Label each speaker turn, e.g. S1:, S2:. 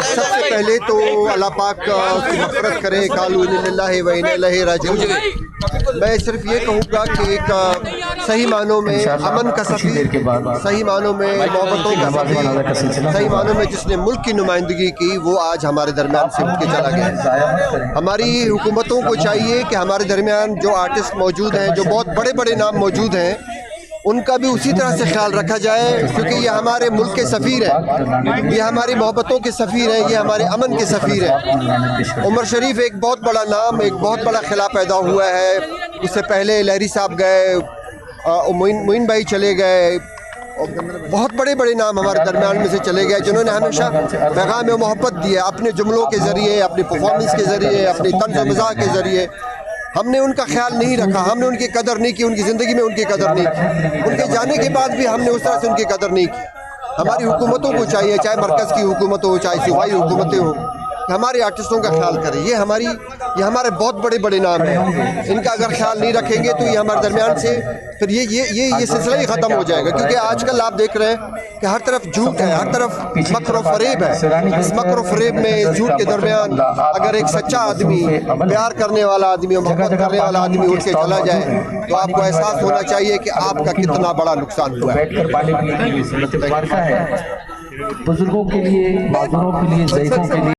S1: سب سے پہلے تو اللہ پاک کی مغفرت کرے، قالوا انا للہ و انا الیہ راجعون۔ میں صرف یہ کہوں گا کہ ایک صحیح معنوں میں امن کا سفیر، صحیح معنوں میں محبتوں کا سفیر، صحیح معنوں میں جس نے ملک کی نمائندگی کی، وہ آج ہمارے درمیان سے اٹھ کے چلا گیا۔ ہماری حکومتوں کو چاہیے کہ ہمارے درمیان جو آرٹسٹ موجود ہیں، جو بہت بڑے بڑے نام موجود ہیں، ان کا بھی اسی طرح سے خیال رکھا جائے، کیونکہ یہ ہمارے ملک کے سفیر ہیں، یہ ہماری محبتوں کے سفیر ہیں، یہ ہمارے امن کے سفیر ہیں۔ عمر شریف ایک بہت بڑا نام، ایک بہت بڑا خلا پیدا ہوا ہے۔ اس سے پہلے لہری صاحب گئے، معین بھائی چلے گئے، بہت بڑے بڑے نام ہمارے درمیان میں سے چلے گئے، جنہوں نے ہمیشہ پیغام محبت دیا اپنے جملوں کے ذریعے، اپنی پرفارمنس کے ذریعے، اپنی طنز و مزاح کے ذریعے۔ ہم نے ان کا خیال نہیں رکھا، ہم نے ان کی قدر نہیں کی، ان کی زندگی میں ان کی قدر نہیں کی، ان کے جانے کے بعد بھی ہم نے اس طرح سے ان کی قدر نہیں کی۔ ہماری حکومتوں کو چاہیے، چاہے مرکز کی حکومت ہو، چاہے صوبائی حکومتیں ہوں، کہ ہمارے آرٹسٹوں کا خیال کریں۔ یہ ہمارے بہت بڑے بڑے نام ہیں، ان کا اگر خیال نہیں رکھیں گے تو یہ ہمارے درمیان سے پھر یہ سلسلہ ہی ختم ہو جائے گا، کیونکہ آج کل آپ دیکھ رہے ہیں کہ ہر طرف جھوٹ ہے، ہر طرف مکر و فریب ہے۔ اس مکر و فریب میں، اس جھوٹ کے درمیان اگر ایک سچا آدمی، پیار کرنے والا آدمی، محبت کرنے والا آدمی اٹھ کے چلا جائے تو آپ کو احساس ہونا چاہیے کہ آپ کا کتنا بڑا نقصان ہوا ہے۔
S2: بزرگوں کے لیے، معذوروں کے لیے، ضعیفوں کے لیے